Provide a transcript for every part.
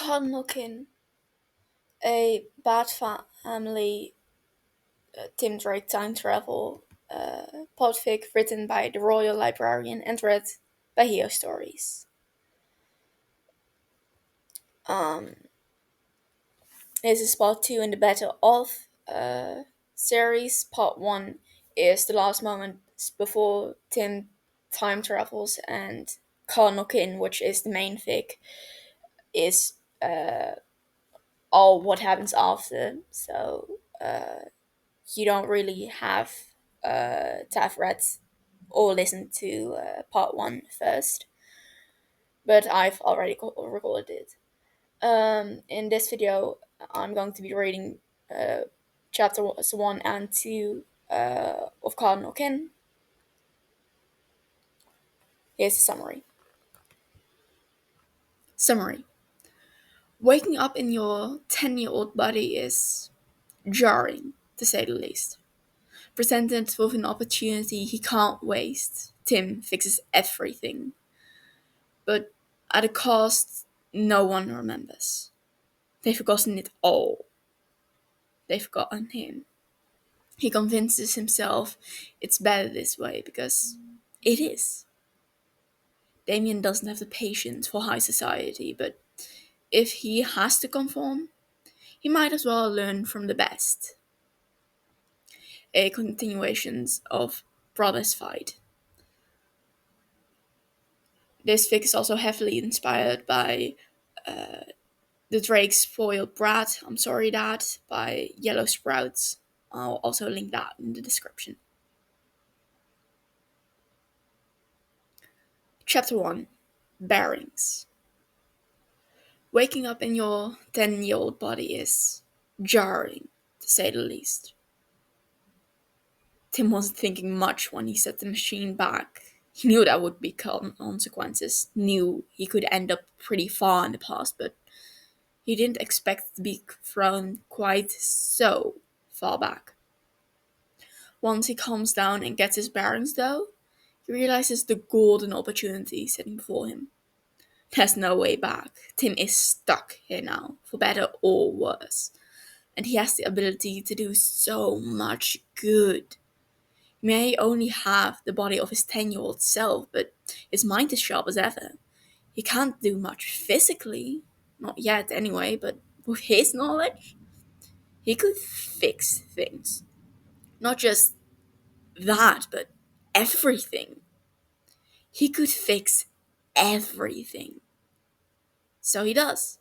Cardinal Kin, a BatFamily Tim Drake time travel podfic written by the Royal Librarian and read by Heo Stories. Um, this is part 2 in the Battle of series. Part 1 is the last moments before Tim time travels, and Cardinal Kin, which is the main fic, is all what happens after. So you don't really have to have read or listened to part one first, but I've already recorded it. In this video, I'm going to be reading chapters 1 and 2 of Cardinal Kin. Here's the summary. Summary. Waking up in your 10-year-old body is jarring, to say the least. Presented with an opportunity he can't waste, Tim fixes everything. But at a cost no one remembers. They've forgotten it all. They've forgotten him. He convinces himself it's better this way because it is. Damien doesn't have the patience for high society, but if he has to conform, he might as well learn from the best. A continuation of Brothers Fight. This fic is also heavily inspired by The Drake's Spoiled Brat, I'm Sorry Dad, by Yellow Sprouts. I'll also link that in the description. Chapter 1 Bearings. Waking up in your 10-year-old body is jarring, to say the least. Tim wasn't thinking much when he set the machine back. He knew that would be consequences, knew he could end up pretty far in the past, but he didn't expect to be thrown quite so far back. Once he calms down and gets his bearings, though, he realizes the golden opportunity sitting before him. There's no way back. Tim is stuck here now, for better or worse. And he has the ability to do so much good. He may only have the body of his 10-year-old self, but his mind is sharp as ever. He can't do much physically, not yet anyway, but with his knowledge, he could fix things. Not just that, but everything. He could fix everything. So he does.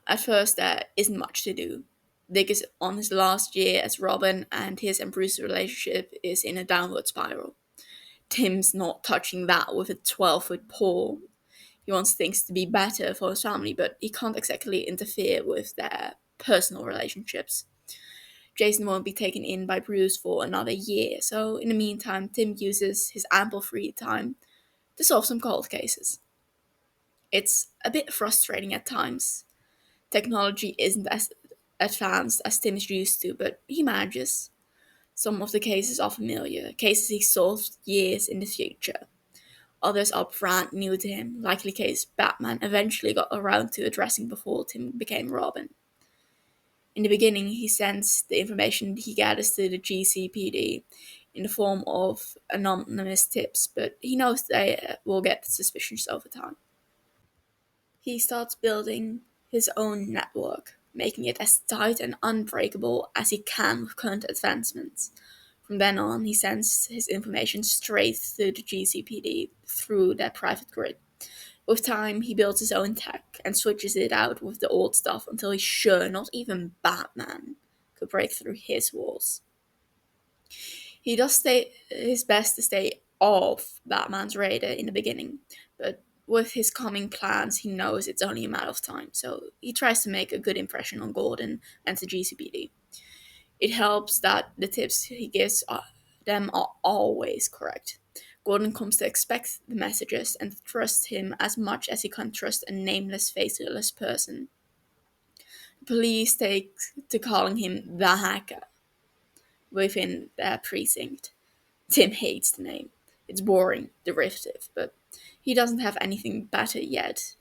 At first, there isn't much to do. Dick is on his last year as Robin, and his and Bruce's relationship is in a downward spiral. Tim's not touching that with a 12-foot pole. He wants things to be better for his family, but he can't exactly interfere with their personal relationships. Jason won't be taken in by Bruce for another year, so in the meantime, Tim uses his ample free time to solve some cold cases. It's a bit frustrating at times. Technology isn't as advanced as Tim is used to, but he manages. Some of the cases are familiar, cases he solved years in the future. Others are brand new to him, like the case Batman eventually got around to addressing before Tim became Robin. In the beginning, he sends the information he gathers to the GCPD in the form of anonymous tips, but he knows they will get suspicious over time. He starts building his own network, making it as tight and unbreakable as he can with current advancements. From then on, he sends his information straight to the GCPD through their private grid. With time, he builds his own tech and switches it out with the old stuff until he's sure not even Batman could break through his walls. He does his best to stay off Batman's radar in the beginning, but with his coming plans, he knows it's only a matter of time, so he tries to make a good impression on Gordon and the GCPD. It helps that the tips he gives them are always correct. Gordon comes to expect the messages and trust him as much as he can trust a nameless, faceless person. The police take to calling him the hacker within their precinct. Tim hates the name. It's boring, derivative, but he doesn't have anything better yet.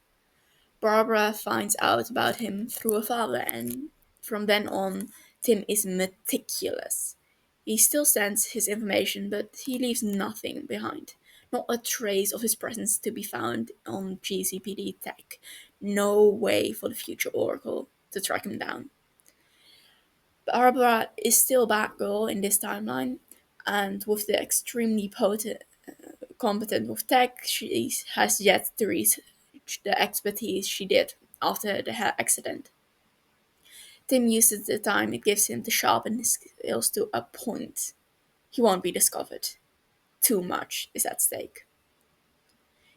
Barbara finds out about him through her father, and from then on, Tim is meticulous. He still sends his information, but he leaves nothing behind. Not a trace of his presence to be found on GCPD tech. No way for the future Oracle to track him down. Barbara is still Batgirl in this timeline, and with the extremely competent with tech, she has yet to reach the expertise she did after the accident. Tim uses the time it gives him to sharpen his skills to a point. He won't be discovered. Too much is at stake.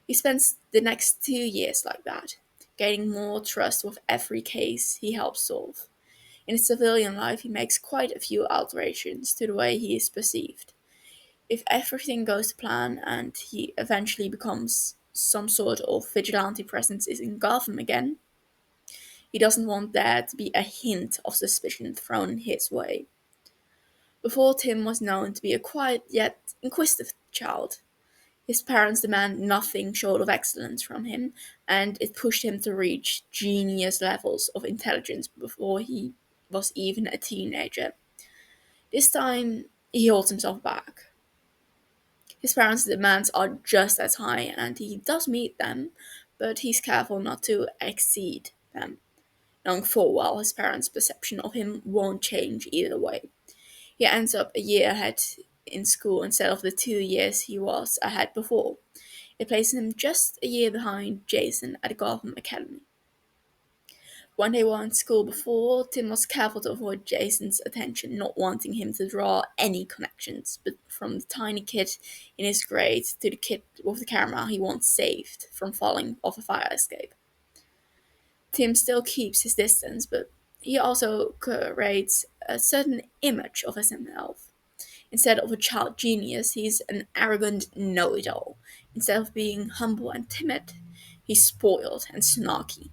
He spends the next 2 years like that, gaining more trust with every case he helps solve. In his civilian life, he makes quite a few alterations to the way he is perceived. If everything goes to plan and he eventually becomes some sort of vigilante presence in Gotham again, he doesn't want there to be a hint of suspicion thrown his way. Before, Tim was known to be a quiet yet inquisitive child. His parents demand nothing short of excellence from him, and it pushed him to reach genius levels of intelligence before he was even a teenager. This time, he holds himself back. His parents' demands are just as high, and he does meet them, but he's careful not to exceed them, knowing full well his parents' perception of him won't change either way. He ends up a year ahead in school instead of the 2 years he was ahead before. It places him just a year behind Jason at the Gotham Academy. When they were in school before, Tim was careful to avoid Jason's attention, not wanting him to draw any connections, but from the tiny kid in his grade to the kid with the camera he once saved from falling off a fire escape. Tim still keeps his distance, but he also creates a certain image of himself. Instead of a child genius, he's an arrogant know-it-all. Instead of being humble and timid, he's spoiled and snarky.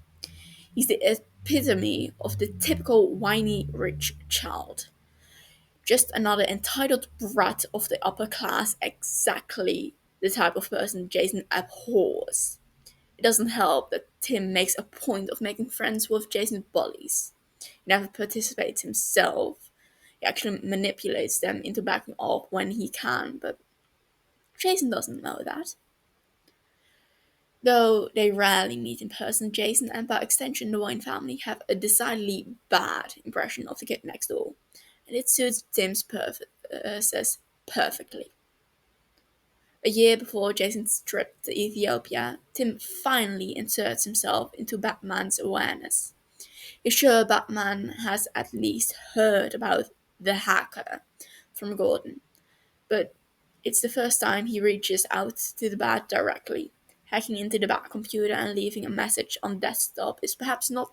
He's the epitome of the typical whiny rich child. Just another entitled brat of the upper class, exactly the type of person Jason abhors. It doesn't help that Tim makes a point of making friends with Jason's bullies. He never participates himself. He actually manipulates them into backing off when he can, but Jason doesn't know that. Though they rarely meet in person, Jason and by extension the Wayne family have a decidedly bad impression of the kid next door, and it suits Tim's purposes perfectly. A year before Jason's trip to Ethiopia, Tim finally inserts himself into Batman's awareness. He's sure Batman has at least heard about the hacker from Gordon, but it's the first time he reaches out to the Bat directly. Hacking into the Bat computer and leaving a message on desktop is perhaps not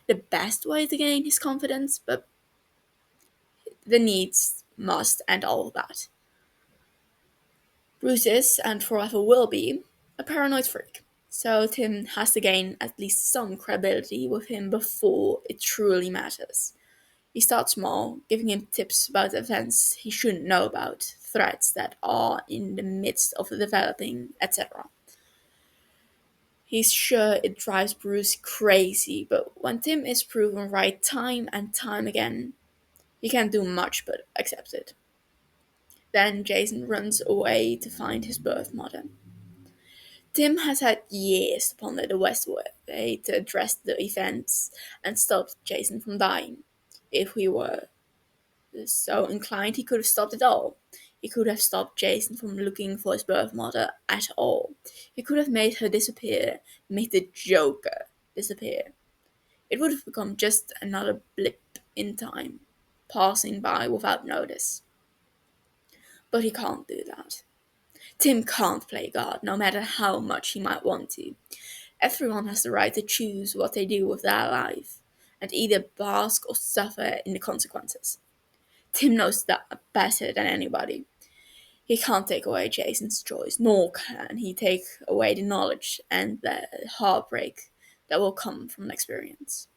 the best way to gain his confidence, but the needs must and all that. Bruce is, and forever will be, a paranoid freak, so Tim has to gain at least some credibility with him before it truly matters. He starts small, giving him tips about events he shouldn't know about, threats that are in the midst of developing, etc. He's sure it drives Bruce crazy, but when Tim is proven right time and time again, he can't do much but accept it. Then Jason runs away to find his birth mother. Tim has had years to ponder the best way to address the events and stop Jason from dying. If we were so inclined, he could have stopped it all. He could have stopped Jason from looking for his birth mother at all. He could have made her disappear, made the Joker disappear. It would have become just another blip in time, passing by without notice. But he can't do that. Tim can't play God, no matter how much he might want to. Everyone has the right to choose what they do with their life, and either bask or suffer in the consequences. Tim knows that better than anybody. He can't take away Jason's choice, nor can he take away the knowledge and the heartbreak that will come from the experience.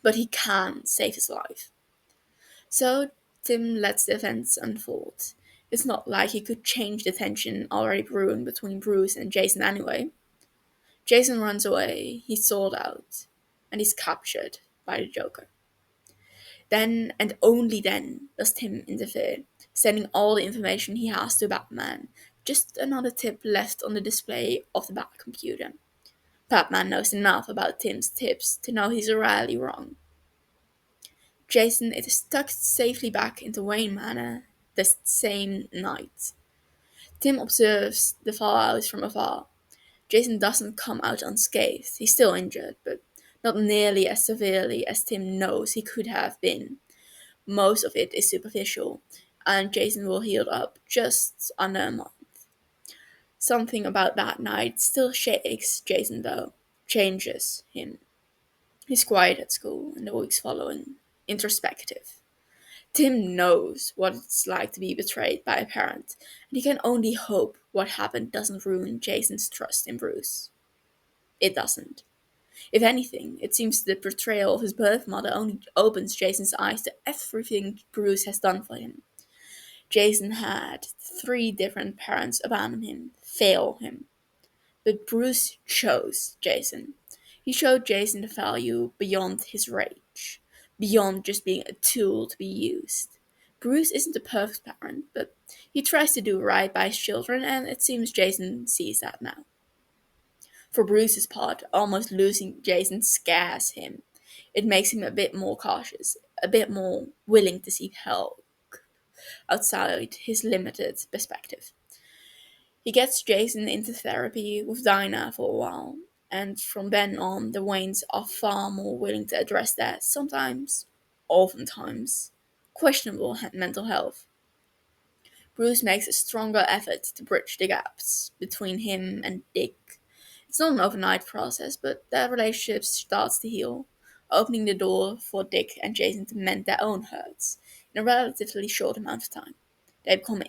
But he can save his life. So Tim lets the events unfold. It's not like he could change the tension already brewing between Bruce and Jason anyway. Jason runs away, he's sold out, and he's captured by the Joker. Then and only then does Tim interfere, sending all the information he has to Batman. Just another tip left on the display of the Bat computer. Batman knows enough about Tim's tips to know he's rarely wrong. Jason is tucked safely back into Wayne Manor the same night. Tim observes the fallout from afar. Jason doesn't come out unscathed. He's still injured, but not nearly as severely as Tim knows he could have been. Most of it is superficial, and Jason will heal up just under a month. Something about that night still shakes Jason, though, changes him. He's quiet at school in the weeks following, introspective. Tim knows what it's like to be betrayed by a parent, and he can only hope what happened doesn't ruin Jason's trust in Bruce. It doesn't. If anything, it seems the betrayal of his birth mother only opens Jason's eyes to everything Bruce has done for him. Jason had 3 different parents abandon him, fail him. But Bruce chose Jason. He showed Jason the value beyond his rage, beyond just being a tool to be used. Bruce isn't a perfect parent, but he tries to do right by his children, and it seems Jason sees that now. For Bruce's part, almost losing Jason scares him. It makes him a bit more cautious, a bit more willing to seek help outside his limited perspective. He gets Jason into therapy with Dinah for a while, and from then on, the Waynes are far more willing to address their sometimes, oftentimes, questionable mental health. Bruce makes a stronger effort to bridge the gaps between him and Dick. It's not an overnight process, but their relationship starts to heal, opening the door for Dick and Jason to mend their own hurts in a relatively short amount of time. They become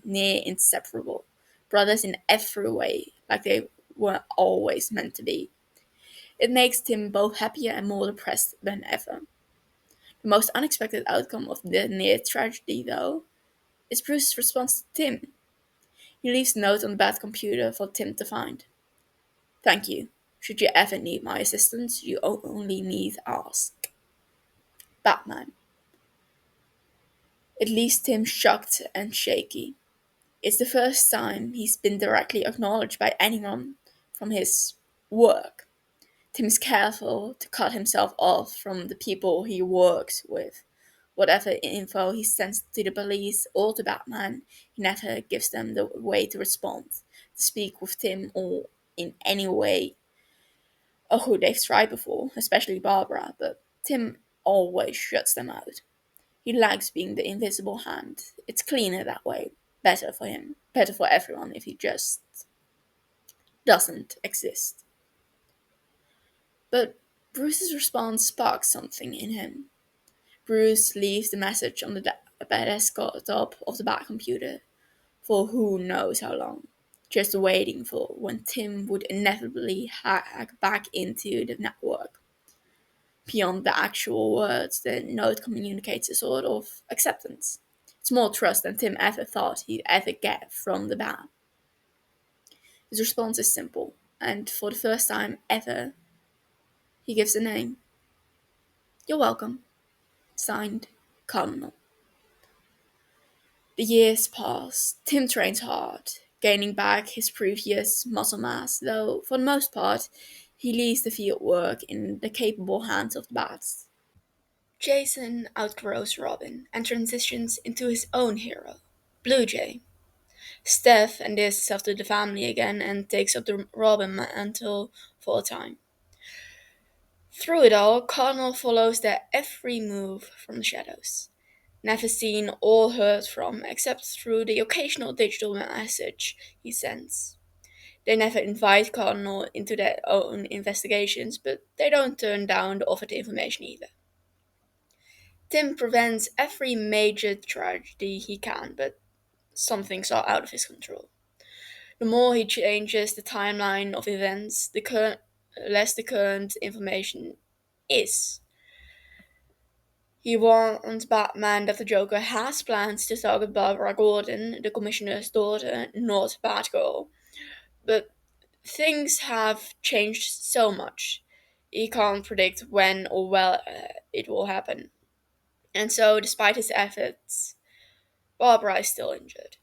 near inseparable, brothers in every way, like they were always meant to be. It makes Tim both happier and more depressed than ever. The most unexpected outcome of the near tragedy, though, is Bruce's response to Tim. He leaves a note on the bad computer for Tim to find. Thank you. Should you ever need my assistance, you only need ask. Batman. It leaves Tim shocked and shaky. It's the first time he's been directly acknowledged by anyone from his work. Tim is careful to cut himself off from the people he works with. Whatever info he sends to the police or to Batman, he never gives them the way to respond, to speak with Tim, or in any way. Oh, they've tried before, especially Barbara, but Tim always shuts them out. He likes being the invisible hand. It's cleaner that way. Better for him. Better for everyone if he just doesn't exist. But Bruce's response sparks something in him. Bruce leaves the message on the desktop of the back computer for who knows how long, just waiting for when Tim would inevitably hack back into the network. Beyond the actual words, the note communicates a sort of acceptance. It's more trust than Tim ever thought he'd ever get from the bat. His response is simple, and for the first time ever, he gives a name. You're welcome. Signed, Cardinal. The years pass. Tim trains hard, gaining back his previous muscle mass, though for the most part, he leaves the field work in the capable hands of the bats. Jason outgrows Robin and transitions into his own hero, Blue Jay. Steph endears herself to the family again and takes up the Robin mantle for a time. Through it all, Cardinal follows their every move from the shadows, never seen or heard from except through the occasional digital message he sends. They never invite Cardinal into their own investigations, but they don't turn down the offered information either. Tim prevents every major tragedy he can, but some things are out of his control. The more he changes the timeline of events, less the current information is. He warns Batman that the Joker has plans to target Barbara Gordon, the Commissioner's daughter, not Batgirl. But Things have changed so much. He can't predict when or where it will happen. And so, despite his efforts, Barbara is still injured.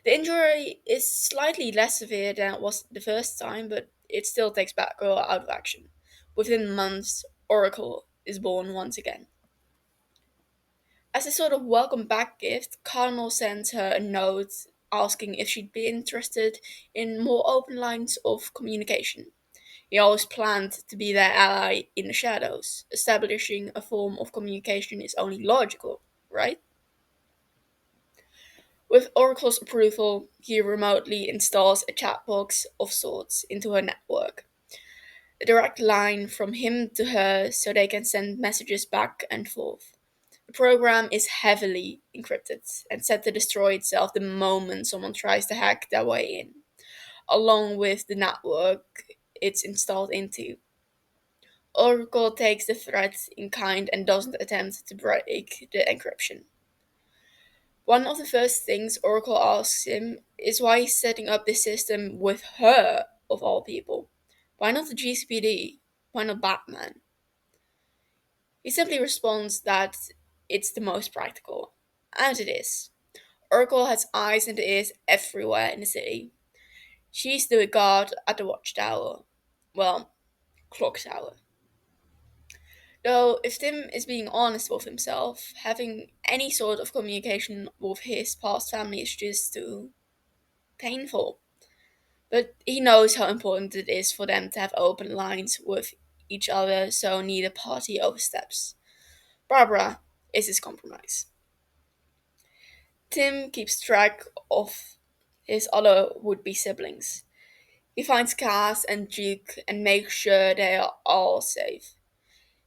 The injury is slightly less severe than it was the first time, but it still takes Batgirl out of action. Within months, Oracle is born once again. As a sort of welcome back gift, Cardinal sends her a note asking if she'd be interested in more open lines of communication. He always planned to be their ally in the shadows. Establishing a form of communication is only logical, right? With Oracle's approval, he remotely installs a chat box of sorts into her network. A direct line from him to her so they can send messages back and forth. The program is heavily encrypted and set to destroy itself the moment someone tries to hack their way in, along with the network it's installed into. Oracle takes the threat in kind and doesn't attempt to break the encryption. One of the first things Oracle asks him is why he's setting up this system with her, of all people. Why not the GCPD? Why not Batman? He simply responds that it's the most practical. And it is. Oracle has eyes and ears everywhere in the city. She's the guard at the watchtower. Well, clock tower. Though, if Tim is being honest with himself, having any sort of communication with his past family is just too painful. But he knows how important it is for them to have open lines with each other so neither party oversteps. Barbara is his compromise. Tim keeps track of his other would be siblings. He finds Cass and Duke and makes sure they are all safe.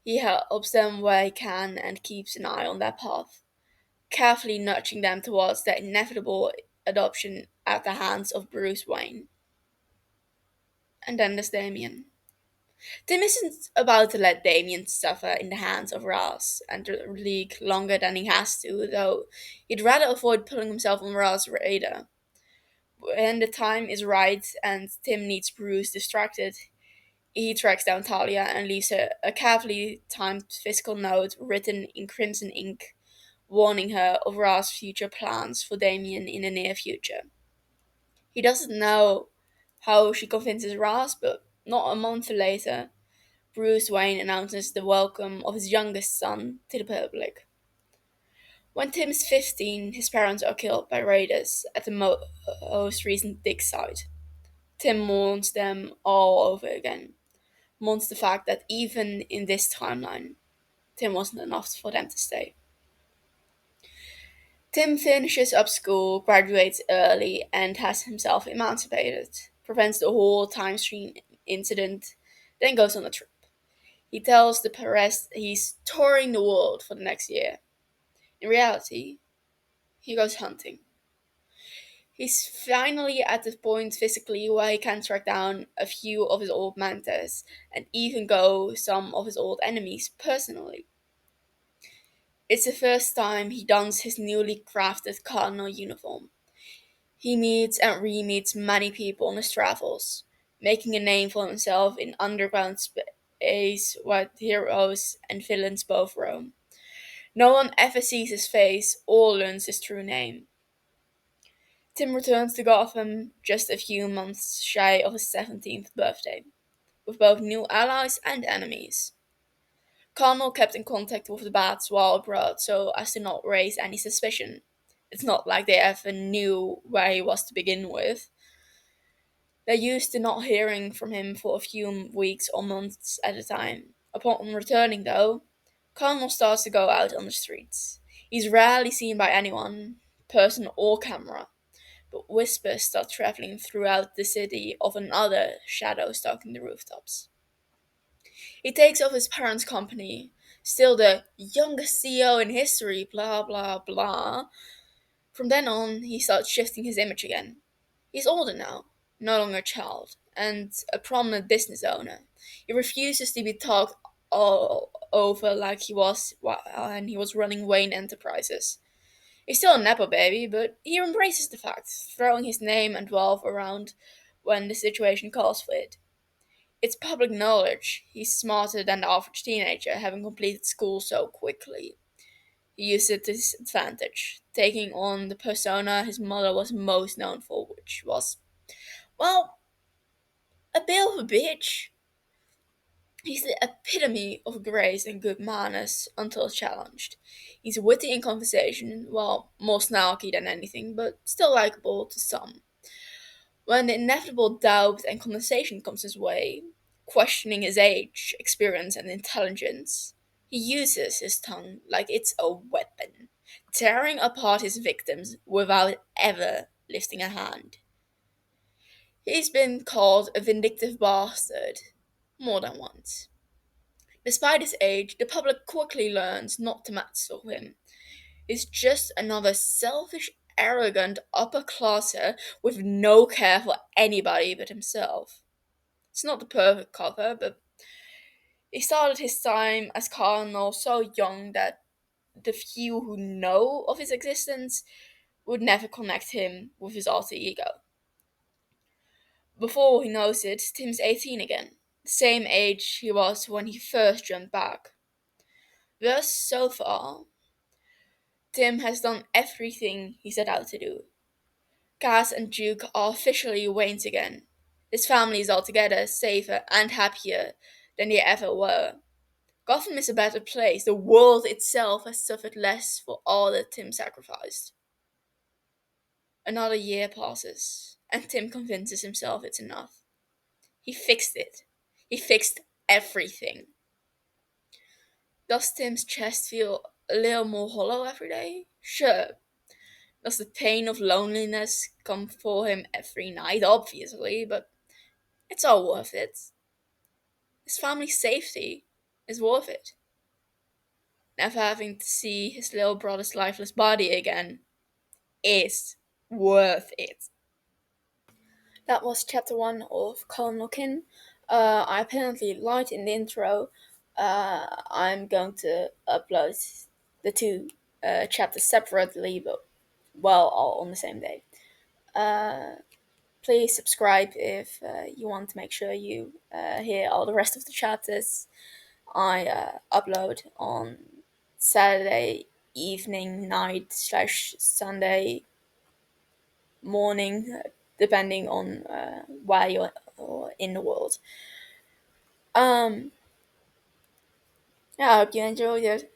He helps them where he can and keeps an eye on their path, carefully nudging them towards their inevitable adoption at the hands of Bruce Wayne. And then there's Damien. Tim isn't about to let Damien suffer in the hands of Raz and the League longer than he has to, though he'd rather avoid putting himself on Raz's radar. When the time is right and Tim needs Bruce distracted, he tracks down Talia and leaves her a carefully timed physical note written in crimson ink, warning her of Raz's future plans for Damien in the near future. He doesn't know how she convinces Raz, but not a month later, Bruce Wayne announces the welcome of his youngest son to the public. When Tim is 15, his parents are killed by raiders at the most recent dig site. Tim mourns them all over again, mourns the fact that even in this timeline, Tim wasn't enough for them to stay. Tim finishes up school, graduates early, and has himself emancipated, prevents the whole time stream incident, then goes on a trip. He tells the press he's touring the world for the next year. In reality, he goes hunting. He's finally at the point physically where he can track down a few of his old mentors and even go some of his old enemies personally. It's the first time he dons his newly crafted Cardinal uniform. He meets and re-meets many people on his travels, making a name for himself in underground space where heroes and villains both roam. No one ever sees his face or learns his true name. Tim returns to Gotham just a few months shy of his 17th birthday, with both new allies and enemies. Connell kept in contact with the Bats while abroad so as to not raise any suspicion. It's not like they ever knew where he was to begin with. They're used to not hearing from him for a few weeks or months at a time. Upon returning, though, Connell starts to go out on the streets. He's rarely seen by anyone, person or camera, but whispers start traveling throughout the city of another shadow stalking the rooftops. He takes off his parents' company, still the youngest CEO in history, blah blah blah. From then on, he starts shifting his image again. He's older now, no longer a child, and a prominent business owner. He refuses to be talked all over like he was when he was running Wayne Enterprises. He's still a Nepo baby, but he embraces the fact, throwing his name and wealth around when the situation calls for it. It's public knowledge he's smarter than the average teenager, having completed school so quickly. He used it to his advantage, taking on the persona his mother was most known for, which was, well, a bit of a bitch. He's the epitome of grace and good manners until challenged. He's witty in conversation, well, more snarky than anything, but still likable to some. When the inevitable doubt and conversation comes his way, questioning his age, experience, and intelligence, he uses his tongue like it's a weapon, tearing apart his victims without ever lifting a hand. He's been called a vindictive bastard more than once. Despite his age, the public quickly learns not to mess with him. He's just another selfish, arrogant upperclasser with no care for anybody but himself. It's not the perfect cover, but he started his time as Cardinal so young that the few who know of his existence would never connect him with his alter ego. Before he knows it, Tim's 18 again, the same age he was when he first jumped back. Thus, so far, Tim has done everything he set out to do. Cass and Duke are officially Waynes again. His family is altogether safer and happier than they ever were. Gotham is a better place. The world itself has suffered less for all that Tim sacrificed. Another year passes, and Tim convinces himself it's enough. He fixed it. He fixed everything. Does Tim's chest feel a little more hollow every day? Sure. Does the pain of loneliness come for him every night? Obviously, but it's all worth it. His family's safety is worth it. Never having to see his little brother's lifeless body again is worth it. That was chapter 1 of Cardinal Kin. I apparently lied in the intro. I'm going to upload the two chapters separately, but well, all on the same day. Please subscribe if you want to make sure you hear all the rest of the chapters. I upload on Saturday evening, night slash Sunday morning, depending on where you're in the world. Yeah, I hope you enjoyed it.